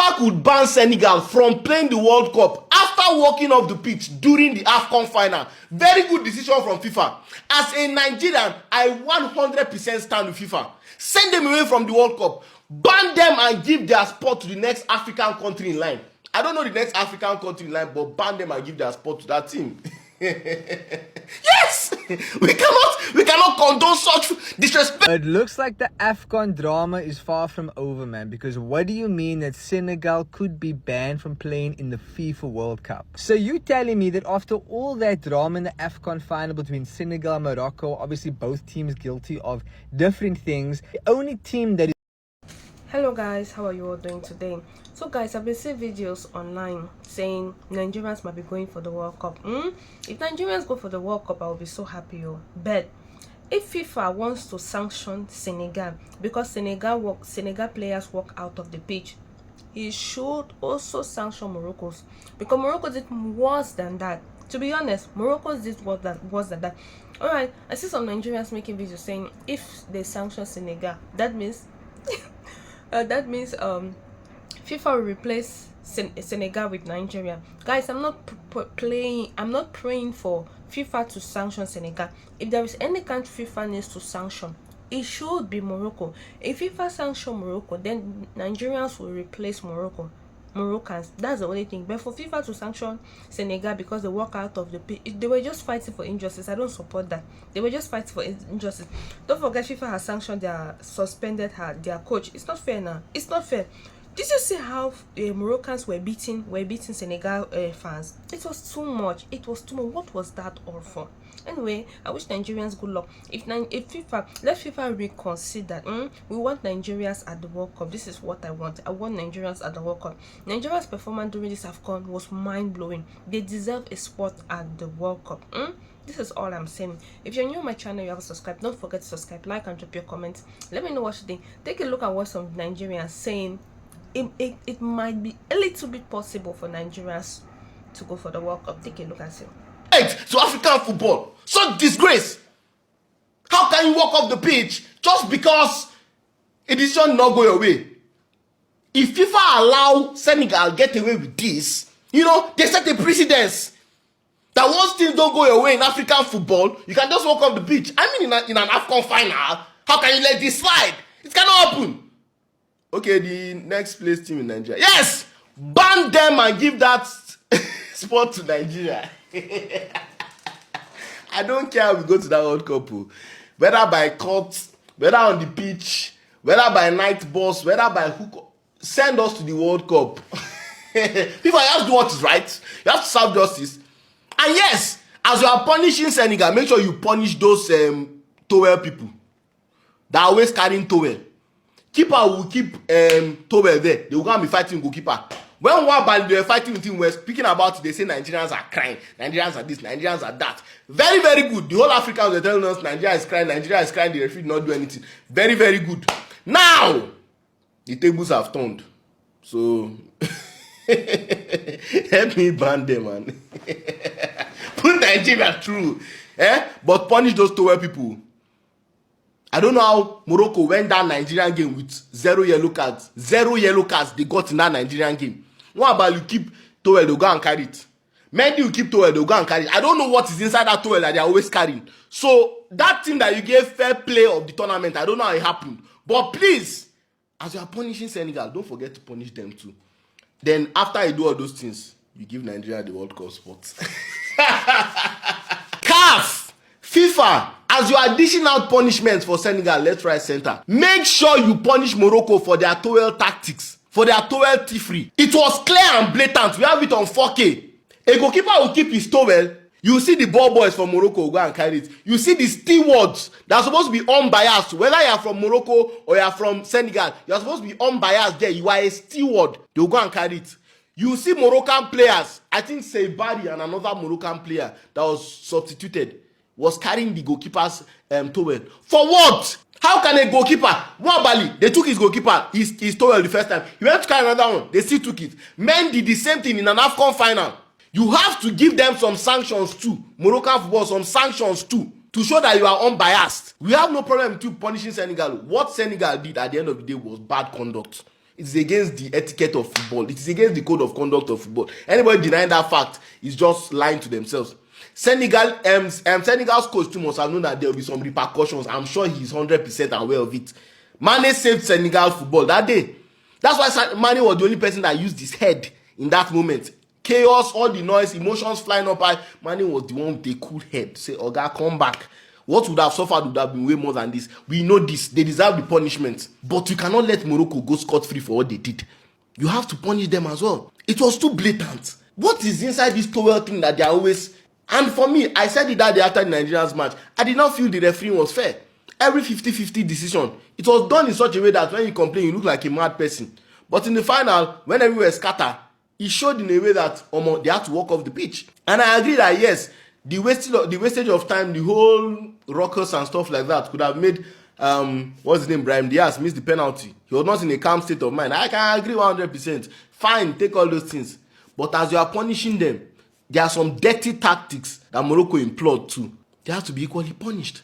FIFA could ban Senegal from playing the World Cup after walking off the pitch during the AFCON final. Very good decision from FIFA. As a Nigerian, I 100% stand with FIFA. Send them away from the World Cup. Ban them and give their spot to the next African country in line. I don't know the next African country in line, but ban them and give their spot to that team. Yes! We cannot condone such disrespect. It looks like the AFCON drama is far from over, man, because what do you mean that Senegal could be banned from playing in the FIFA World Cup? So you telling me that after all that drama in the AFCON final between Senegal and Morocco, obviously both teams guilty of different things, the only team that is... Hello guys, how are you all doing today? So guys, I've been seeing videos online saying Nigerians might be going for the World Cup. If Nigerians go for the World Cup, I will be so happy. But if FIFA wants to sanction Senegal because Senegal players walk out of the pitch, he should also sanction Morocco's, because Morocco did worse than that. To be honest, Morocco did worse than that. Alright, I see some Nigerians making videos saying if they sanction Senegal, that means FIFA will replace Senegal with Nigeria. Guys, I'm not praying for FIFA to sanction Senegal. If there is any country FIFA needs to sanction, it should be Morocco. If FIFA sanction Morocco, then Nigerians will replace Moroccans. That's the only thing. But for FIFA to sanction Senegal because they walk out of the pitch, they were just fighting for injustice. I don't support that. They were just fighting for injustice. Don't forget, FIFA has sanctioned suspended their coach. It's not fair now. It's not fair. Did you see how Moroccans were beating Senegal fans? It was too much. It was too much. What was that all for? Anyway, I wish Nigerians good luck. If FIFA, let FIFA reconsider. We want Nigerians at the World Cup. This is what I want. I want Nigerians at the World Cup. Nigeria's performance during this AFCON was mind-blowing. They deserve a spot at the World Cup. This is all I'm saying. If you're new on my channel, you haven't subscribed, don't forget to subscribe, like, and drop your comments. Let me know what you think. Take a look at what some Nigerians saying. It might be a little bit possible for Nigerians to go for the World Cup. Take a look and see. To African football, such disgrace. How can you walk off the pitch just because a decision not go your way? If FIFA allow Senegal get away with this, they set a precedence that once things don't go your way in African football, you can just walk off the pitch. I mean, in an AFCON final, how can you let this slide? It cannot happen. Okay, the next place team in Nigeria. Yes! Ban them and give that spot to Nigeria. I don't care if we go to that World Cup. Whether by court, whether on the pitch, whether by night bus, whether by hook, send us to the World Cup. People, you have to do what is right. You have to serve justice. And yes, as you are punishing Senegal, make sure you punish those towel people that are always carrying towel. Keeper will keep towel there. They will go and be fighting goalkeeper. When they were fighting with him, we were speaking about it. They say Nigerians are crying. Nigerians are this. Nigerians are that. Very, very good. The whole Africans were telling us Nigeria is crying. Nigeria is crying. The referee did not do anything. Very, very good. Now, the tables have turned. So, help me ban them, man. Put Nigeria through. But punish those towel people. I don't know how Morocco went that Nigerian game with 0 yellow cards. 0 yellow cards they got in that Nigerian game. What about you keep towel, they'll go and carry it. Many you keep towel, they'll go and carry it. I don't know what is inside that towel that they're always carrying. So, that team that you gave fair play of the tournament, I don't know how it happened. But please, as you are punishing Senegal, don't forget to punish them too. Then, after you do all those things, you give Nigeria the World Cup spot. CAF, FIFA, as you are dishing out punishments for Senegal, left, right, center, make sure you punish Morocco for their towel tactics, for their towel thievery. It was clear and blatant. We have it on 4K. A goalkeeper will keep his towel. You see the ball boys from Morocco will go and carry it. You see the stewards that are supposed to be unbiased. Whether you are from Morocco or you are from Senegal, you are supposed to be unbiased there. You are a steward. They will go and carry it. You see Moroccan players. I think Seibari and another Moroccan player that was substituted was carrying the goalkeeper's towel. For what? How can a goalkeeper, Wabali, they took his goalkeeper, his towel the first time. He went to carry another one. They still took it. Men did the same thing in an AFCON final. You have to give them some sanctions too. Moroccan football, some sanctions too, to show that you are unbiased. We have no problem with you punishing Senegal. What Senegal did at the end of the day was bad conduct. It is against the etiquette of football. It is against the code of conduct of football. Anybody denying that fact is just lying to themselves. Senegal's coach too must have known that there will be some repercussions. I'm sure he's 100% aware of it. Mane saved Senegal football that day. That's why Mane was the only person that used his head in that moment. Chaos, all the noise, emotions flying up high. Mane was the one with a cool head. Say, Oga, come back. What would have suffered would have been way more than this. We know this. They deserve the punishment. But you cannot let Morocco go scot-free for what they did. You have to punish them as well. It was too blatant. What is inside this towel thing that they are always... And for me, I said it that day after the Nigerians match. I did not feel the referee was fair. Every 50-50 decision, it was done in such a way that when you complain, you look like a mad person. But in the final, when everywhere scattered, it showed in a way that they had to walk off the pitch. And I agree that yes, the wastage of time, the whole ruckus and stuff like that could have made what's his name, Brahim Diaz miss the penalty. He was not in a calm state of mind. I can agree 100%. Fine, take all those things. But as you are punishing them, there are some dirty tactics that Morocco employed too. They have to be equally punished.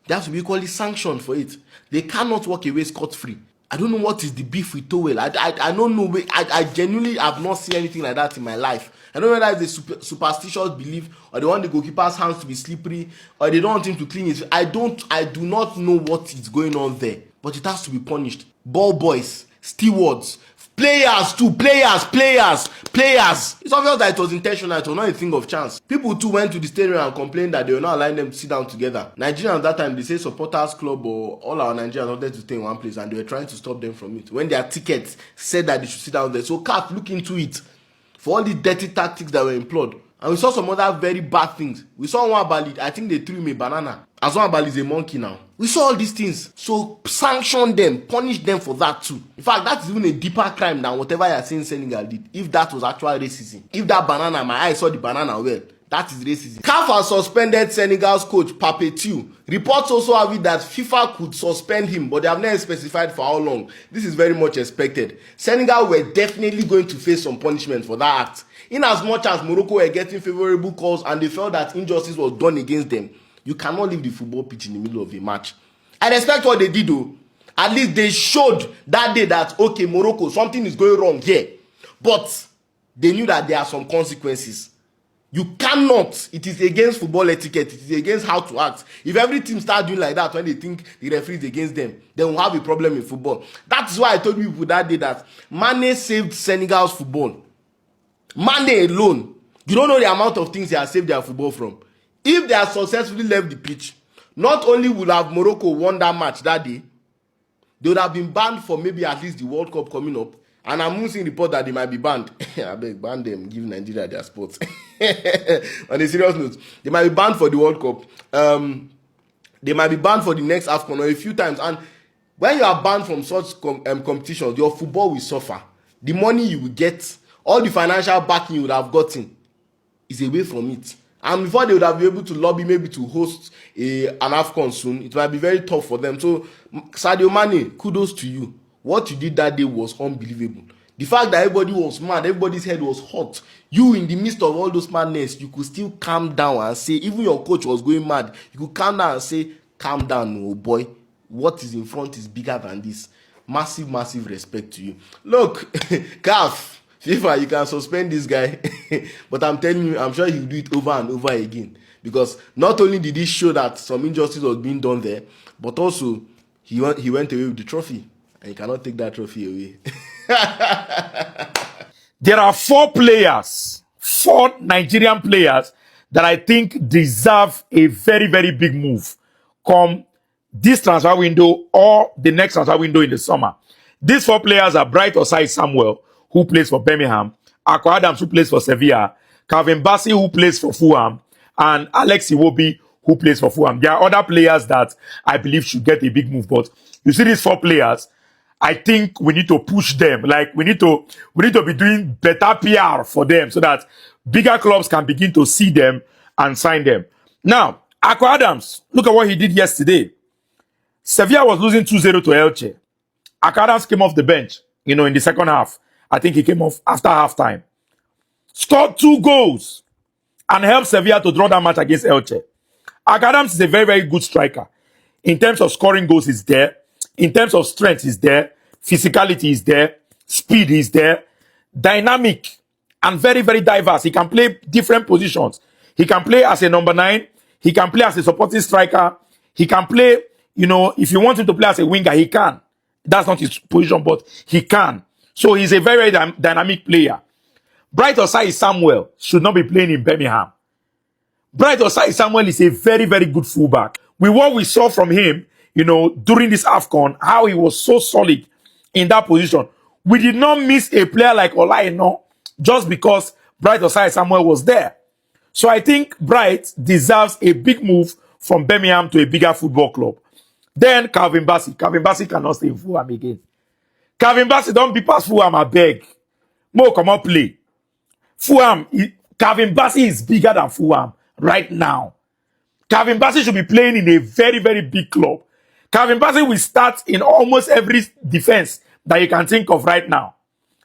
They have to be equally sanctioned for it. They cannot walk away scot-free. I don't know what is the beef with towel. I don't know. I genuinely have not seen anything like that in my life. I don't know whether it's a superstitious belief or they want the goalkeeper's hands to be slippery or they don't want him to clean his... I do not know what is going on there. But it has to be punished. Ball boys, stewards, players too, players. It's obvious that it was intentional. It was not a thing of chance. People too went to the stadium and complained that they were not allowing them to sit down together. Nigerians at that time, they say supporters club or all our Nigerians wanted to stay in one place and they were trying to stop them from it. When their tickets said that they should sit down there. So CAF, look into it for all the dirty tactics that were employed. And we saw some other very bad things. We saw Nwabali, I think they threw him a banana. As Nwabali is a monkey now. We saw all these things. So sanction them, punish them for that too. In fact, that's even a deeper crime than whatever you are saying Senegal did. If that was actual racism. If that banana, my eye saw the banana well, that is racism. CAF has suspended Senegal's coach, Papetiu. Reports also have it that FIFA could suspend him, but they have never specified for how long. This is very much expected. Senegal were definitely going to face some punishment for that act. In as much as Morocco were getting favorable calls and they felt that injustice was done against them, you cannot leave the football pitch in the middle of a match. I respect what they did though. At least they showed that day that, okay, Morocco, something is going wrong here. But they knew that there are some consequences. You cannot. It is against football etiquette. It is against how to act. If every team starts doing like that when they think the referee is against them, then we'll have a problem in football. That is why I told people that day that Mane saved Senegal's football. Mane alone, you don't know the amount of things they have saved their football from. If they have successfully left the pitch, not only would have Morocco won that match that day, they would have been banned for maybe at least the World Cup coming up. And I'm seeing report that they might be banned. I beg, ban them, give Nigeria their sports. On a serious note, they might be banned for the World Cup. They might be banned for the next AFCON or a few times. And when you are banned from such competitions, your football will suffer. The money you will get, all the financial backing you would have gotten is away from it. And before they would have been able to lobby maybe to host an AFCON soon, it might be very tough for them. So, Sadio Mane, kudos to you. What you did that day was unbelievable. The fact that everybody was mad, everybody's head was hot. You, in the midst of all those madness, you could still calm down and say, even your coach was going mad, you could calm down and say, calm down, oh boy. What is in front is bigger than this. Massive, massive respect to you. Look, CAF, FIFA, you can suspend this guy. But I'm telling you, I'm sure he'll do it over and over again. Because not only did he show that some injustice was being done there, but also he went away with the trophy. And you cannot take that trophy away. There are four Nigerian players that I think deserve a very, very big move come this transfer window or the next transfer window in the summer. These four players are Bright Osai Samuel, who plays for Birmingham, Akwa Adams, who plays for Sevilla, Calvin Bassey, who plays for Fulham, and Alex Iwobi, who plays for Fulham. There are other players that I believe should get a big move, but you see these four players, I think we need to push them. Like we need to be doing better PR for them so that bigger clubs can begin to see them and sign them. Now, Akwa Adams, look at what he did yesterday. Sevilla was losing 2-0 to Elche. Akwa Adams came off the bench, in the second half. I think he came off after halftime. Scored 2 goals and helped Sevilla to draw that match against Elche. Akwa Adams is a very, very good striker. In terms of scoring goals, he's there. In terms of strength, he's there. Physicality is there. speed is there, dynamic, and very, very diverse. He can play different positions. He can play as a number 9. He can play as a supporting striker. He can play, if you want him to play as a winger, he can. That's not his position, but he can. So he's a very, very dynamic player. Bright Osai Samuel should not be playing in Birmingham. Bright Osai Samuel is a very, very good fullback. With what we saw from him, during this AFCON, how he was so solid in that position. We did not miss a player like Olaino just because Bright Osai Samuel was there. So I think Bright deserves a big move from Birmingham to a bigger football club. Then Calvin Bassey. Calvin Bassey cannot stay in Fulham again. Calvin Bassey don't be past Fulham, I beg. Mo, come on, play. Fulham, Calvin Bassey is bigger than Fulham right now. Calvin Bassey should be playing in a very, very big club. Calvin Bassey will start in almost every defense that you can think of right now.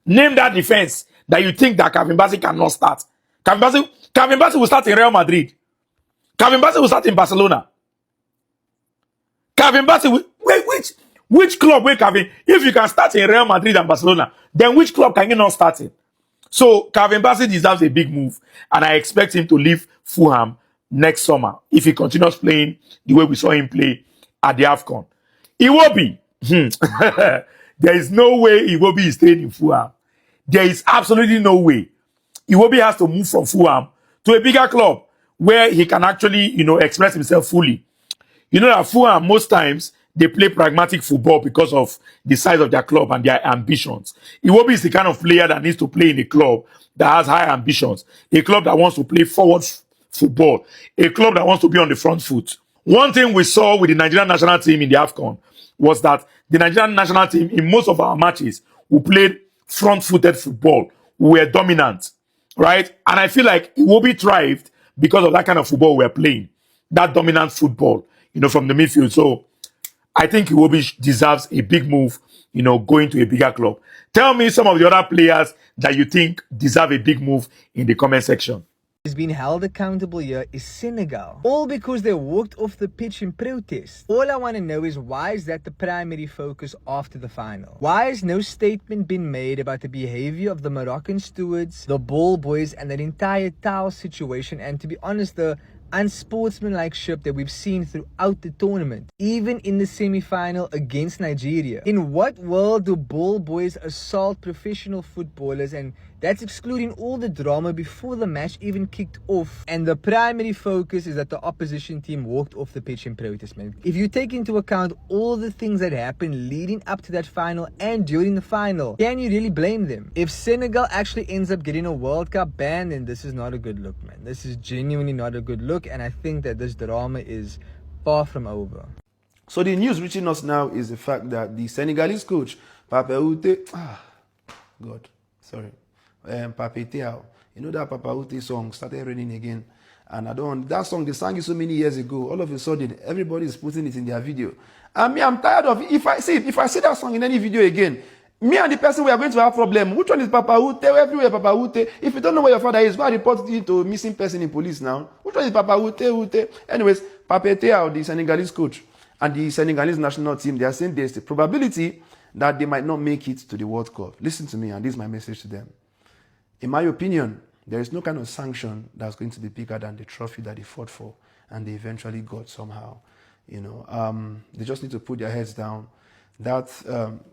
Name that defense that you think that Calvin Bassey cannot start. Calvin Bassey will start in Real Madrid. Calvin Bassey will start in Barcelona. Calvin Bassey will, which club will Calvin? If you can start in Real Madrid and Barcelona, then which club can you not start in? So Calvin Bassey deserves a big move, and I expect him to leave Fulham next summer if he continues playing the way we saw him play at the AFCON. Iwobi, there is no way Iwobi is staying in Fulham. There is absolutely no way. Iwobi has to move from Fulham to a bigger club where he can actually, express himself fully. You know that Fulham, most times, they play pragmatic football because of the size of their club and their ambitions. Iwobi is the kind of player that needs to play in a club that has high ambitions, a club that wants to play forward football, a club that wants to be on the front foot. One thing we saw with the Nigerian national team in the AFCON was that the Nigerian national team, in most of our matches, we played front-footed football. We were dominant, right? And I feel like Iwobi thrived because of that kind of football we're playing, that dominant football, from the midfield. So I think Iwobi deserves a big move, going to a bigger club. Tell me some of the other players that you think deserve a big move in the comment section. Is being held accountable here is Senegal. All because they walked off the pitch in protest. All I want to know is, why is that the primary focus after the final? Why has no statement been made about the behavior of the Moroccan stewards, the ball boys, and that entire towel situation, and to be honest, the unsportsmanlike that we've seen throughout the tournament, even in the semi-final against Nigeria? In what world do ball boys assault professional footballers? And that's excluding all the drama before the match even kicked off. And the primary focus is that the opposition team walked off the pitch in protest, man. If you take into account all the things that happened leading up to that final and during the final, can you really blame them? If Senegal actually ends up getting a World Cup ban, then this is not a good look, man. This is genuinely not a good look, and I think that this drama is far from over. So the news reaching us now is the fact that the Senegalese coach, Pape Oute, Pape Thiaw, that Papa Oute song started raining again. And that song, they sang it so many years ago. All of a sudden, everybody is putting it in their video. And me, I'm tired of it. If I see that song in any video again, me and the person, we are going to have a problem. Which one is Papa Oute? Everywhere Papa Oute. If you don't know where your father is, go and report it to a missing person in police now. Which one is Papa Oute? Anyways, Pape Thiaw, the Senegalese coach, and the Senegalese national team, they are saying there's the probability that they might not make it to the World Cup. Listen to me, and this is my message to them. In my opinion, there is no kind of sanction that's going to be bigger than the trophy that they fought for and they eventually got somehow. They just need to put their heads down. That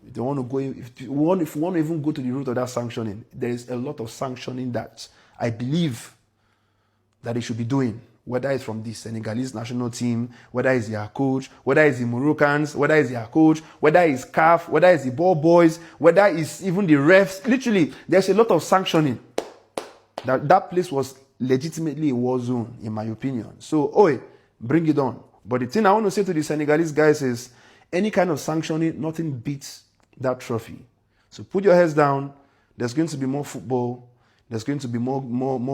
they want to go. If you want to even go to the route of that sanctioning, there is a lot of sanctioning that I believe that they should be doing. Whether it's from the Senegalese national team, whether it's their coach, whether it's the Moroccans, whether it's their coach, whether it's CAF, whether it's the ball boys, whether it's even the refs. Literally, there's a lot of sanctioning. That place was legitimately a war zone, in my opinion. So, bring it on. But the thing I want to say to the Senegalese guys is, any kind of sanctioning, nothing beats that trophy. So put your heads down. There's going to be more football. There's going to be more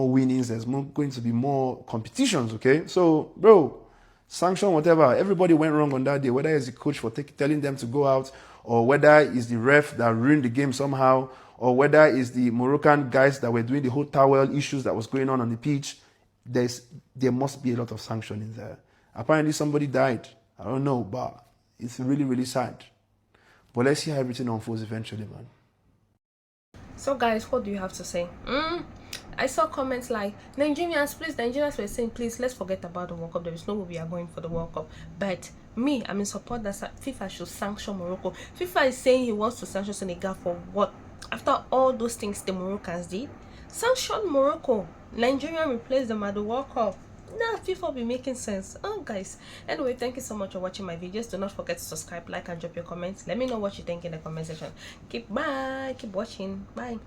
winnings. There's going to be more competitions, okay? So, bro, sanction whatever. Everybody went wrong on that day, whether it's the coach for telling them to go out, or whether it's the ref that ruined the game somehow, or whether it's the Moroccan guys that were doing the whole towel issues that was going on the pitch. There must be a lot of sanctioning there. Apparently somebody died. I don't know, but it's really, really sad. But let's see how everything unfolds eventually, man. So guys, what do you have to say? I saw comments like, Nigerians were saying, please, let's forget about the World Cup. There is no way we are going for the World Cup. But me, I'm in support that FIFA should sanction Morocco. FIFA is saying he wants to sanction Senegal for what? After all those things the Moroccans did? Sanction Morocco. Nigerian replaced them at the World Cup. Nah, FIFA will be making sense. Oh guys, anyway, thank you so much for watching my videos. Do not forget to subscribe, like, and drop your comments. Let me know what you think in the comment section. Keep watching. Bye.